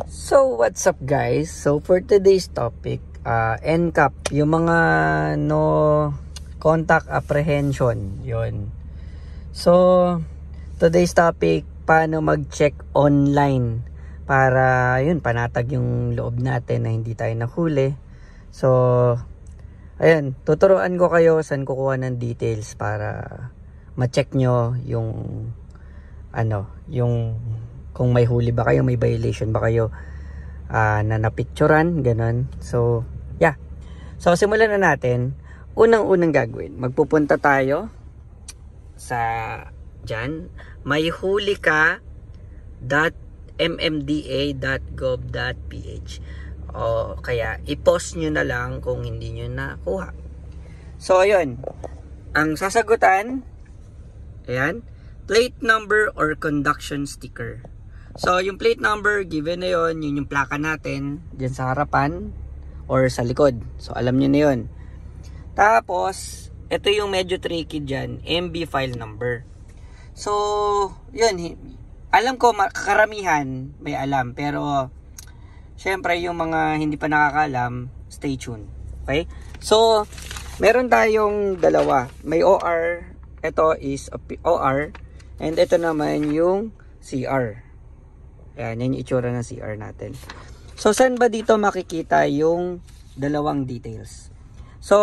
So what's up guys? So for today's topic, NCAP, yung mga no contact apprehension, yun. So today's topic, paano mag-check online para yun panatag yung loob natin na hindi tayo nahuli. So ayun, tuturuan ko kayo saan kukuha ng details para ma-check nyo yung yung kung may huli ba kayo, may violation ba kayo na napicturan, ganun. So, yeah. So, simulan na natin. Unang-unang gagawin, magpupunta tayo sa dyan, mayhulika.mmda.gov.ph o kaya i-post nyo na lang kung hindi nyo nakuha. So, ayun. Ang sasagutan, ayan, plate number or conduction sticker. So, yung plate number, given na yun yung plaka natin, dyan sa harapan, or sa likod. So, alam nyo na yun. Tapos, ito yung medyo tricky dyan, MB file number. So, yun, alam ko, karamihan may alam, pero, syempre, yung mga hindi pa nakakaalam, stay tuned. Okay? So, meron tayong dalawa. May OR, ito is OR, and ito naman yung CR. Ayan, yan yung itsura ng CR natin. So, saan ba dito makikita yung dalawang details? So,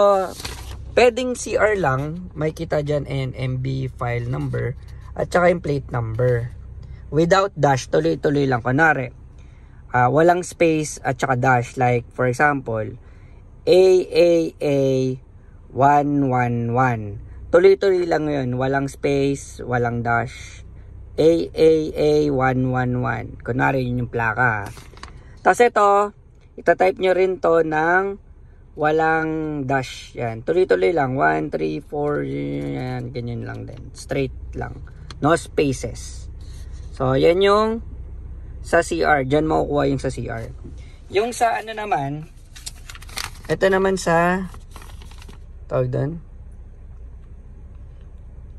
pwedeng CR lang, may kita dyan and MB file number, at saka yung plate number. Without dash, tuloy-tuloy lang. Kunwari, walang space at saka dash. Like, for example, AAA 111. Tuloy-tuloy lang yun. Walang space, walang dash. AAA 111. Kunwari yun yung plaka. Tapos ito, itatype nyo rin to ng walang dash. Yan. Tuloy-tuloy lang. 1, 3, 4. Yan. Ganyan lang din. Straight lang. No spaces. So, yan yung sa CR. Diyan makukuha yung sa CR. Yung sa ano naman, ito naman sa tawag doon.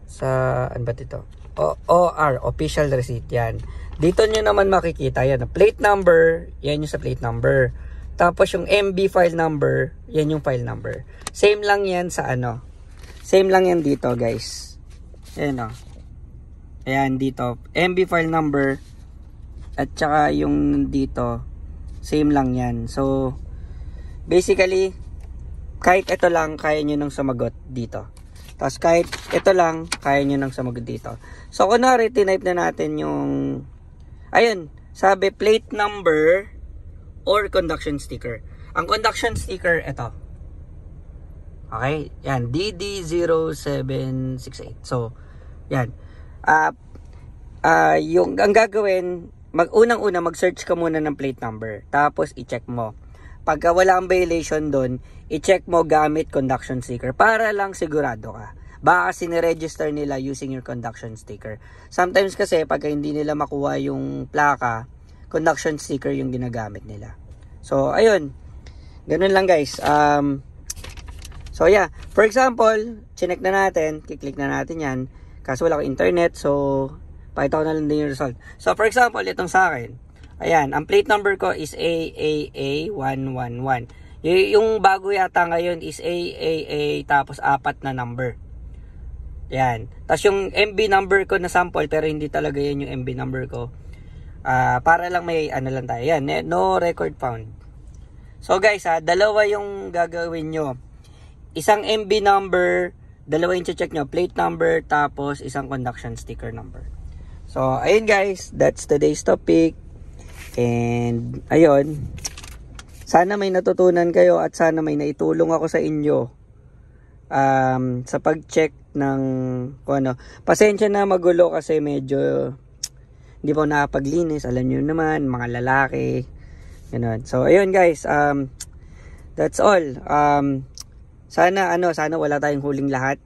Sa, ano ba ito? OR, official receipt, yan. Dito nyo naman makikita, yan. Plate number, yan yung sa plate number. Tapos yung MB file number, yan yung file number. Same lang yan sa ano. Same lang yan dito, guys. Ayan o. Ayan, dito. MB file number, at saka yung dito, same lang yan. So, basically, kahit ito lang, kaya nyo nang sumagot dito. Tapos kahit ito lang, kaya nyo nang sumagot dito. So, kunwari, tinype na natin yung, ayun, sabi plate number or conduction sticker. Ang conduction sticker, ito. Okay? Yan, DD0768. So, yan. Yung, ang gagawin, unang-una, mag-search ka muna ng plate number. Tapos, i-check mo. Pagka wala ang violation doon, i-check mo gamit conduction sticker para lang sigurado ka. Baka siniregister nila using your conduction sticker. Sometimes kasi pagka hindi nila makuha yung plaka, conduction sticker yung ginagamit nila. So, ayun. Ganun lang guys. So, yeah. For example, chinek na natin, kiklik na natin yan. Kaso wala akong internet, so pakita ko na lang din yung result. So, for example, itong sa akin. Ayan, ang plate number ko is AAA111. Yung bago yata ngayon is AAA tapos 4 na number. Ayan. Tapos yung MB number ko na sample pero hindi talaga yan yung MB number ko. Para lang may ano lang tayo. Ayan, no record found. So guys, dalawa yung gagawin nyo. Isang MB number, dalawa yung check nyo. Plate number tapos isang conduction sticker number. So, ayun guys, that's today's topic. And, ayun, sana may natutunan kayo at sana may naitulong ako sa inyo sa pag-check ng, pasensya na magulo kasi medyo hindi po nakapaglinis, alam nyo naman, mga lalaki, ganun. So, ayun guys, that's all. Sana wala tayong huling lahat.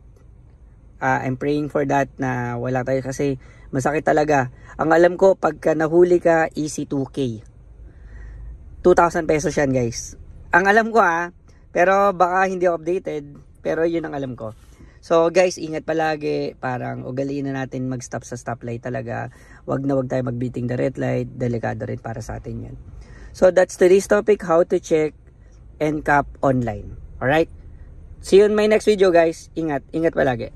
I'm praying for that na wala tayo kasi masakit talaga. Ang alam ko, pagka nahuli ka, easy 2K. 2,000 pesos yan, guys. Ang alam ko pero baka hindi updated, pero yun ang alam ko. So guys, ingat palagi, parang ugaliin na natin mag-stop sa stoplight talaga. wag na wag tayo magbeating the red light. Delikado rin para sa atin yan. So that's today's topic, how to check NCAP online. Alright? See you in my next video guys. Ingat palagi.